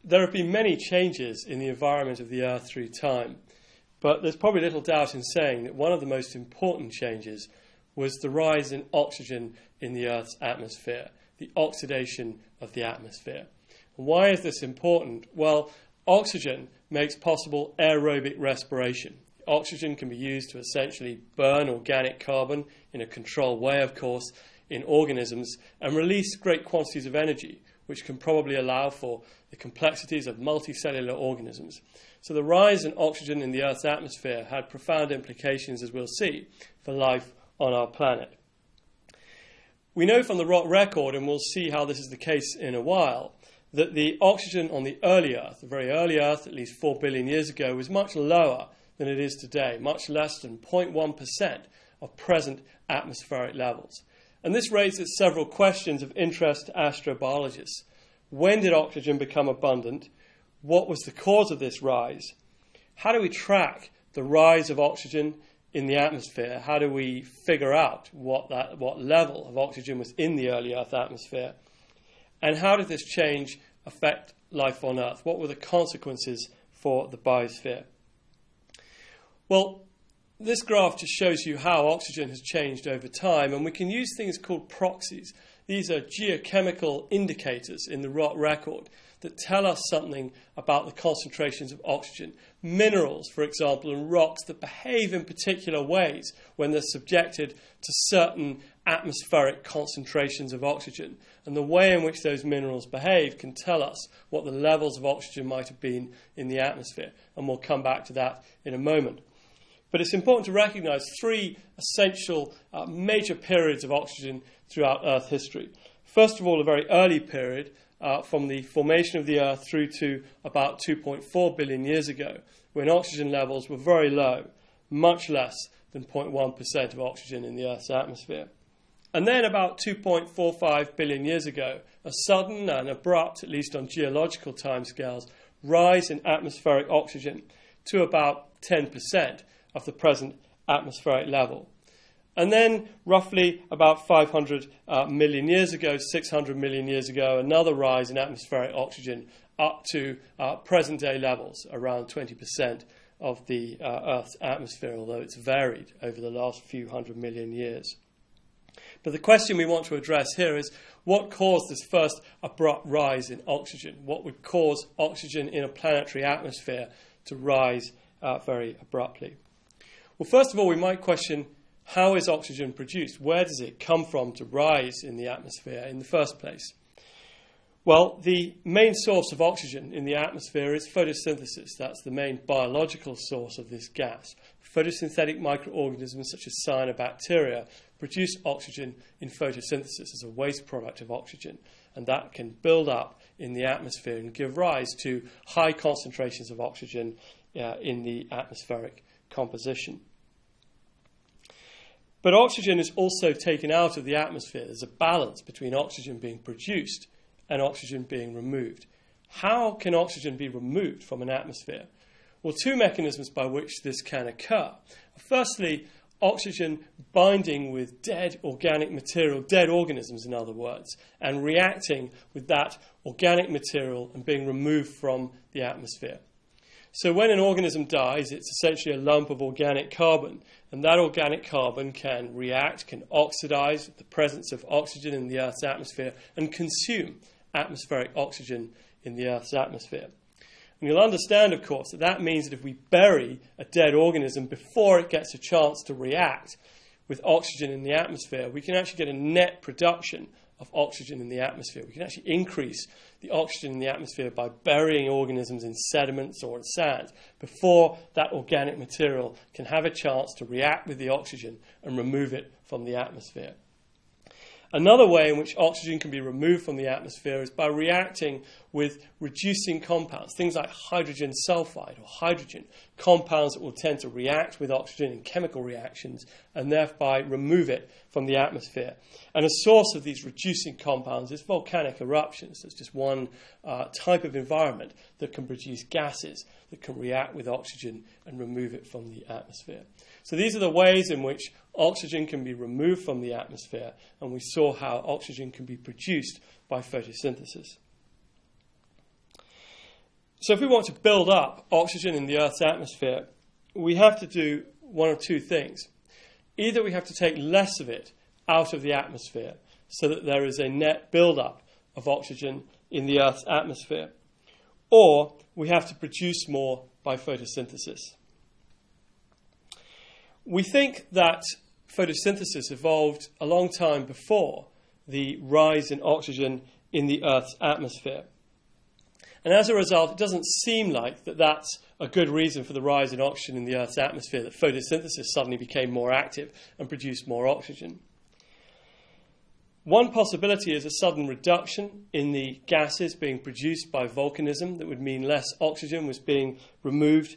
there have been many changes in the environment of the Earth through time, but there's probably little doubt in saying that one of the most important changes was the rise in oxygen in the Earth's atmosphere, the oxidation of the atmosphere. And why is this important? Well, oxygen makes possible aerobic respiration. Oxygen can be used to essentially burn organic carbon in a controlled way, of course, in organisms and release great quantities of energy, which can probably allow for the complexities of multicellular organisms. So the rise in oxygen in the Earth's atmosphere had profound implications, as we'll see, for life on our planet. We know from the rock record, and we'll see how this is the case in a while, that the oxygen on the early Earth, the very early Earth, at least 4 billion years ago, was much lower than it is today, much less than 0.1% of present atmospheric levels. And this raises several questions of interest to astrobiologists. When did oxygen become abundant? What was the cause of this rise? How do we track the rise of oxygen in the atmosphere? How do we figure out what level of oxygen was in the early Earth atmosphere? And how did this change affect life on Earth? What were the consequences for the biosphere? Well, this graph just shows you how oxygen has changed over time, and we can use things called proxies. These are geochemical indicators in the rock record that tell us something about the concentrations of oxygen. Minerals, for example, and rocks that behave in particular ways when they're subjected to certain atmospheric concentrations of oxygen. And the way in which those minerals behave can tell us what the levels of oxygen might have been in the atmosphere. And we'll come back to that in a moment. But it's important to recognize three essential major periods of oxygen throughout Earth history. First of all, a very early period from the formation of the Earth through to about 2.4 billion years ago, when oxygen levels were very low, much less than 0.1% of oxygen in the Earth's atmosphere. And then about 2.45 billion years ago, a sudden and abrupt, at least on geological timescales, rise in atmospheric oxygen to about 10% of the present atmospheric level. And then roughly about 500 million years ago, 600 million years ago, another rise in atmospheric oxygen up to present-day levels, around 20% of the Earth's atmosphere, although it's varied over the last few hundred million years. But the question we want to address here is, what caused this first abrupt rise in oxygen? What would cause oxygen in a planetary atmosphere to rise very abruptly? Well, first of all, we might question, how is oxygen produced? Where does it come from to rise in the atmosphere in the first place? Well, the main source of oxygen in the atmosphere is photosynthesis. That's the main biological source of this gas. Photosynthetic microorganisms such as cyanobacteria produce oxygen in photosynthesis as a waste product of oxygen, and that can build up in the atmosphere and give rise to high concentrations of oxygen in the atmospheric composition. But oxygen is also taken out of the atmosphere. There's a balance between oxygen being produced and oxygen being removed. How can oxygen be removed from an atmosphere? Well, two mechanisms by which this can occur. Firstly, oxygen binding with dead organic material, dead organisms in other words, and reacting with that organic material and being removed from the atmosphere. So when an organism dies, it's essentially a lump of organic carbon, and that organic carbon can react, can oxidize with the presence of oxygen in the Earth's atmosphere and consume atmospheric oxygen in the Earth's atmosphere. And you'll understand, of course, that means that if we bury a dead organism before it gets a chance to react with oxygen in the atmosphere, we can actually get a net production of oxygen in the atmosphere. We can actually increase the oxygen in the atmosphere by burying organisms in sediments or in sands before that organic material can have a chance to react with the oxygen and remove it from the atmosphere. Another way in which oxygen can be removed from the atmosphere is by reacting with reducing compounds, things like hydrogen sulfide or hydrogen, compounds that will tend to react with oxygen in chemical reactions and thereby remove it from the atmosphere. And a source of these reducing compounds is volcanic eruptions. It's just one type of environment that can produce gases that can react with oxygen and remove it from the atmosphere. So these are the ways in which oxygen can be removed from the atmosphere, and we saw how oxygen can be produced by photosynthesis. So if we want to build up oxygen in the Earth's atmosphere, we have to do one of two things. Either we have to take less of it out of the atmosphere so that there is a net build-up of oxygen in the Earth's atmosphere, or we have to produce more by photosynthesis. We think that photosynthesis evolved a long time before the rise in oxygen in the Earth's atmosphere. And as a result, it doesn't seem like that's a good reason for the rise in oxygen in the Earth's atmosphere, that photosynthesis suddenly became more active and produced more oxygen. One possibility is a sudden reduction in the gases being produced by volcanism that would mean less oxygen was being removed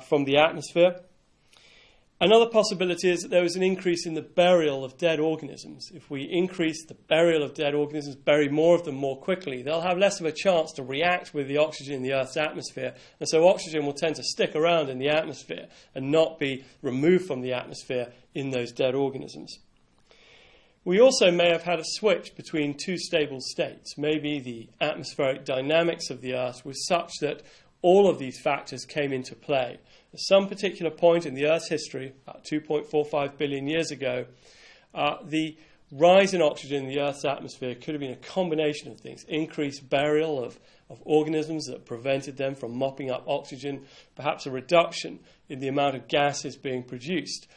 from the atmosphere. Another possibility is that there was an increase in the burial of dead organisms. If we increase the burial of dead organisms, bury more of them more quickly, they'll have less of a chance to react with the oxygen in the Earth's atmosphere, and so oxygen will tend to stick around in the atmosphere and not be removed from the atmosphere in those dead organisms. We also may have had a switch between two stable states. Maybe the atmospheric dynamics of the Earth was such that all of these factors came into play. At some particular point in the Earth's history, about 2.45 billion years ago, the rise in oxygen in the Earth's atmosphere could have been a combination of things. Increased burial of organisms that prevented them from mopping up oxygen, perhaps a reduction in the amount of gases being produced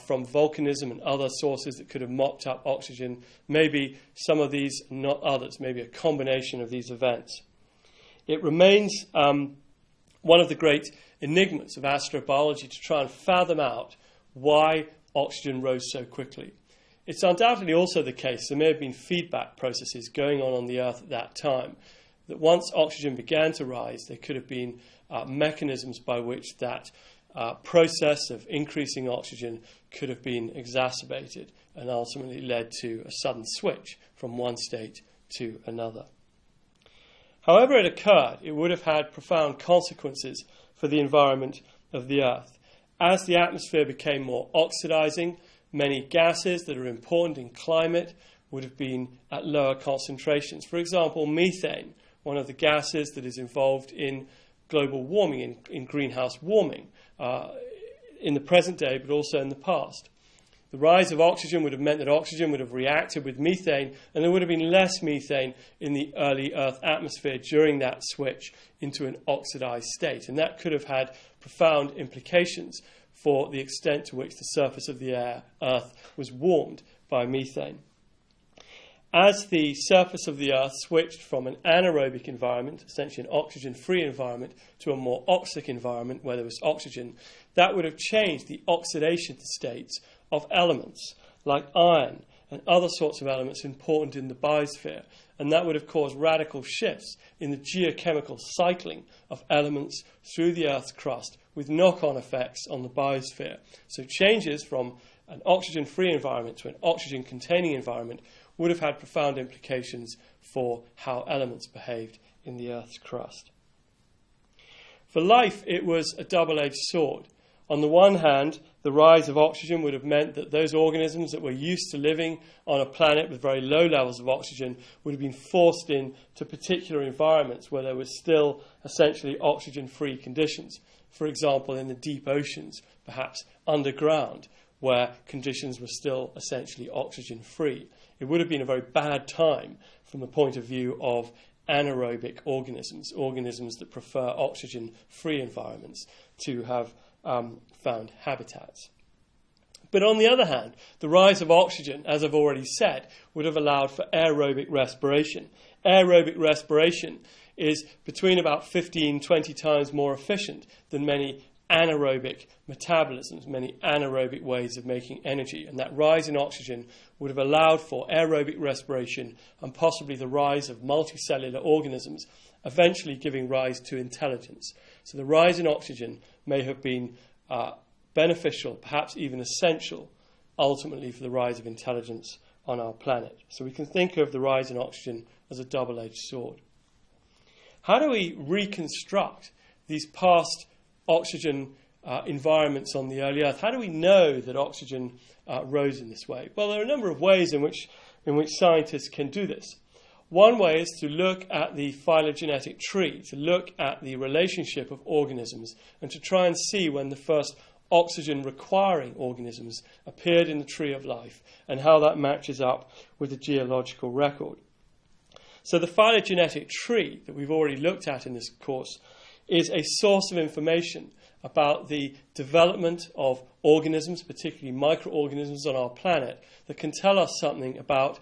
from volcanism and other sources that could have mopped up oxygen. Maybe some of these, not others, maybe a combination of these events. It remains one of the great enigmas of astrobiology to try and fathom out why oxygen rose so quickly. It's undoubtedly also the case, there may have been feedback processes going on the Earth at that time, that once oxygen began to rise, there could have been mechanisms by which that process of increasing oxygen could have been exacerbated and ultimately led to a sudden switch from one state to another. However it occurred, it would have had profound consequences for the environment of the Earth. As the atmosphere became more oxidizing, many gases that are important in climate would have been at lower concentrations. For example, methane, one of the gases that is involved in global warming, in greenhouse warming, in the present day, but also in the past. The rise of oxygen would have meant that oxygen would have reacted with methane, and there would have been less methane in the early Earth atmosphere during that switch into an oxidized state. And that could have had profound implications for the extent to which the surface of the Earth was warmed by methane. As the surface of the Earth switched from an anaerobic environment, essentially an oxygen-free environment, to a more oxic environment where there was oxygen, that would have changed the oxidation states of elements like iron and other sorts of elements important in the biosphere. And that would have caused radical shifts in the geochemical cycling of elements through the Earth's crust with knock-on effects on the biosphere. So changes from an oxygen-free environment to an oxygen-containing environment would have had profound implications for how elements behaved in the Earth's crust. For life, it was a double-edged sword. On the one hand, the rise of oxygen would have meant that those organisms that were used to living on a planet with very low levels of oxygen would have been forced into particular environments where there was still essentially oxygen-free conditions. For example, in the deep oceans, perhaps underground, where conditions were still essentially oxygen-free. It would have been a very bad time from the point of view of anaerobic organisms, organisms that prefer oxygen-free environments, to have found habitats. But on the other hand, the rise of oxygen, as I've already said, would have allowed for aerobic respiration. Aerobic respiration is between about 15-20 times more efficient than many anaerobic metabolisms, many anaerobic ways of making energy. And that rise in oxygen would have allowed for aerobic respiration and possibly the rise of multicellular organisms, eventually giving rise to intelligence. So the rise in oxygen may have been beneficial, perhaps even essential, ultimately for the rise of intelligence on our planet. So we can think of the rise in oxygen as a double-edged sword. How do we reconstruct these past oxygen environments on the early Earth? How do we know that oxygen rose in this way? Well, there are a number of ways in which scientists can do this. One way is to look at the phylogenetic tree, to look at the relationship of organisms and to try and see when the first oxygen-requiring organisms appeared in the tree of life and how that matches up with the geological record. So the phylogenetic tree that we've already looked at in this course is a source of information about the development of organisms, particularly microorganisms on our planet, that can tell us something about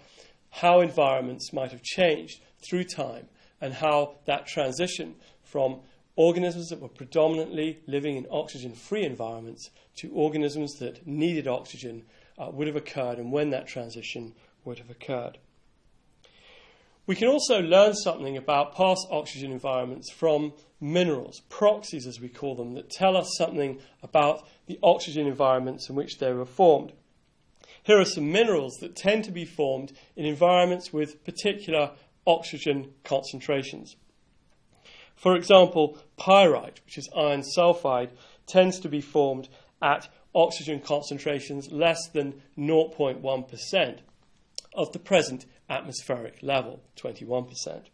how environments might have changed through time and how that transition from organisms that were predominantly living in oxygen-free environments to organisms that needed oxygen would have occurred, and when that transition would have occurred. We can also learn something about past oxygen environments from minerals, proxies as we call them, that tell us something about the oxygen environments in which they were formed. Here are some minerals that tend to be formed in environments with particular oxygen concentrations. For example, pyrite, which is iron sulfide, tends to be formed at oxygen concentrations less than 0.1% of the present atmospheric level, 21%.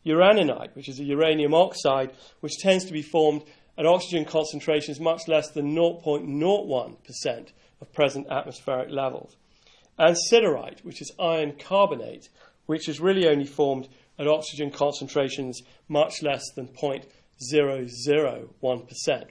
Uraninite, which is a uranium oxide, which tends to be formed at oxygen concentrations much less than 0.01% of present atmospheric levels. And siderite, which is iron carbonate, which is really only formed at oxygen concentrations much less than 0.001%.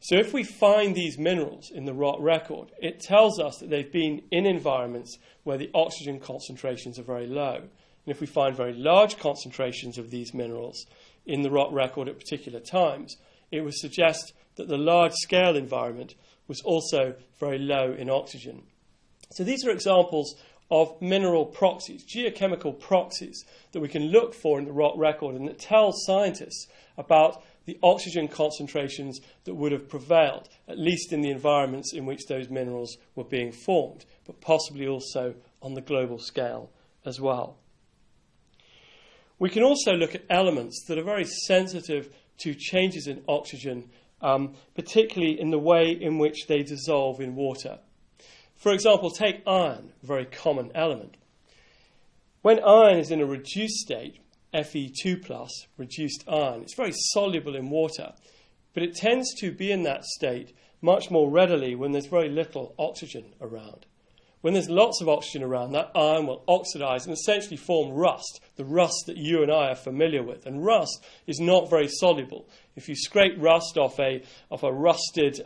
So if we find these minerals in the rock record, it tells us that they've been in environments where the oxygen concentrations are very low. And if we find very large concentrations of these minerals in the rock record at particular times, it would suggest that the large-scale environment was also very low in oxygen. So these are examples of mineral proxies, geochemical proxies, that we can look for in the rock record and that tell scientists about the oxygen concentrations that would have prevailed, at least in the environments in which those minerals were being formed, but possibly also on the global scale as well. We can also look at elements that are very sensitive to changes in oxygen, particularly in the way in which they dissolve in water. For example, take iron, a very common element. When iron is in a reduced state, Fe2+, reduced iron, it's very soluble in water, but it tends to be in that state much more readily when there's very little oxygen around. When there's lots of oxygen around, that iron will oxidize and essentially form rust, the rust that you and I are familiar with. And rust is not very soluble. If you scrape rust off a rusted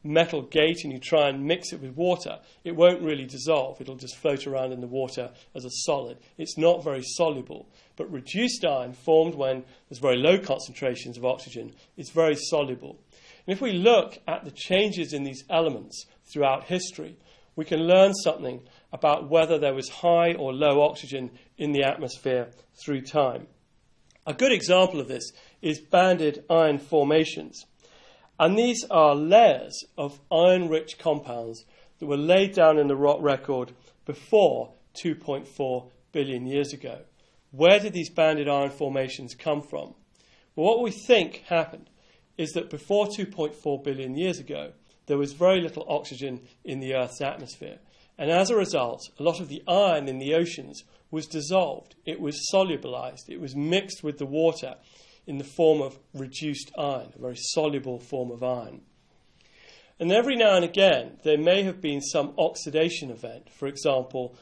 metal gate and you try and mix it with water, it won't really dissolve. It'll just float around in the water as a solid. It's not very soluble. But reduced iron, formed when there's very low concentrations of oxygen, is very soluble. And if we look at the changes in these elements throughout history, we can learn something about whether there was high or low oxygen in the atmosphere through time. A good example of this is banded iron formations. And these are layers of iron-rich compounds that were laid down in the rock record before 2.4 billion years ago. Where did these banded iron formations come from? Well, what we think happened is that before 2.4 billion years ago, there was very little oxygen in the Earth's atmosphere. And as a result, a lot of the iron in the oceans was dissolved. It was solubilized. It was mixed with the water in the form of reduced iron, a very soluble form of iron. And every now and again, there may have been some oxidation event. For example,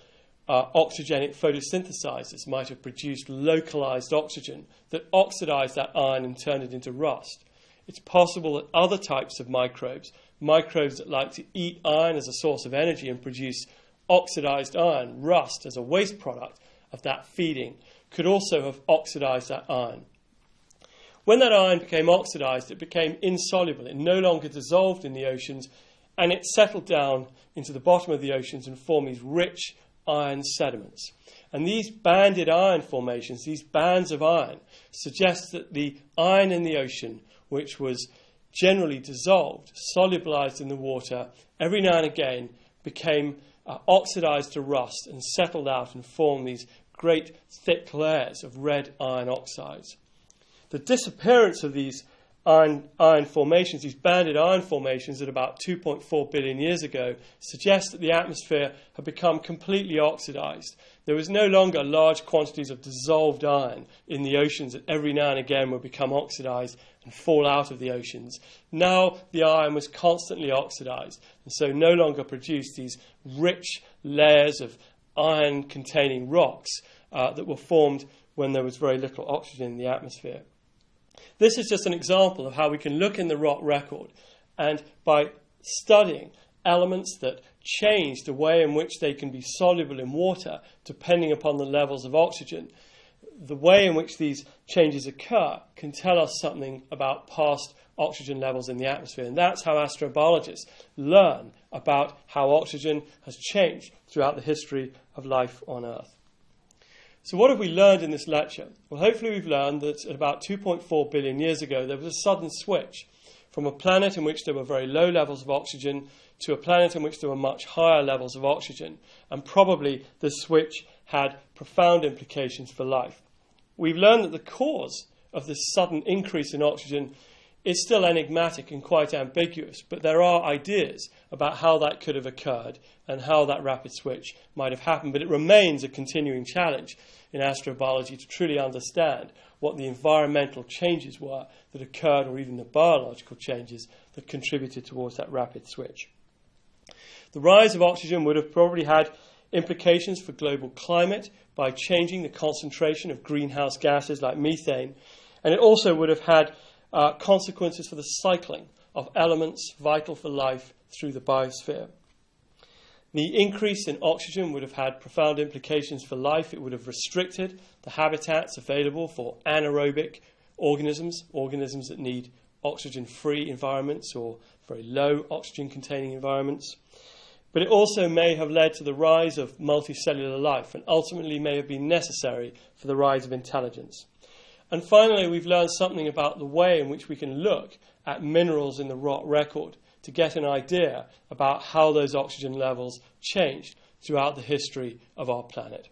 oxygenic photosynthesizers might have produced localized oxygen that oxidized that iron and turned it into rust. It's possible that other types of microbes that like to eat iron as a source of energy and produce oxidized iron, rust, as a waste product of that feeding, could also have oxidized that iron. When that iron became oxidized, it became insoluble. It no longer dissolved in the oceans, and it settled down into the bottom of the oceans and formed these rich iron sediments. And these banded iron formations, these bands of iron, suggest that the iron in the ocean, which was generally dissolved, solubilized in the water, every now and again became oxidized to rust and settled out and formed these great thick layers of red iron oxides. The disappearance of these iron formations, these banded iron formations at about 2.4 billion years ago, suggest that the atmosphere had become completely oxidized. There was no longer large quantities of dissolved iron in the oceans that every now and again would become oxidized and fall out of the oceans. Now the iron was constantly oxidized, and so no longer produced these rich layers of iron-containing rocks that were formed when there was very little oxygen in the atmosphere. This is just an example of how we can look in the rock record and by studying elements that change the way in which they can be soluble in water depending upon the levels of oxygen, the way in which these changes occur can tell us something about past oxygen levels in the atmosphere. And that's how astrobiologists learn about how oxygen has changed throughout the history of life on Earth. So what have we learned in this lecture? Well, hopefully we've learned that at about 2.4 billion years ago, there was a sudden switch from a planet in which there were very low levels of oxygen to a planet in which there were much higher levels of oxygen. And probably the switch had profound implications for life. We've learned that the cause of this sudden increase in oxygen is still enigmatic and quite ambiguous, but there are ideas about how that could have occurred and how that rapid switch might have happened. But it remains a continuing challenge in astrobiology to truly understand what the environmental changes were that occurred, or even the biological changes that contributed towards that rapid switch. The rise of oxygen would have probably had implications for global climate by changing the concentration of greenhouse gases like methane, and it also would have had consequences for the cycling of elements vital for life through the biosphere. The increase in oxygen would have had profound implications for life. It would have restricted the habitats available for anaerobic organisms, organisms that need oxygen-free environments or very low oxygen-containing environments. But it also may have led to the rise of multicellular life and ultimately may have been necessary for the rise of intelligence. And finally, we've learned something about the way in which we can look at minerals in the rock record to get an idea about how those oxygen levels changed throughout the history of our planet.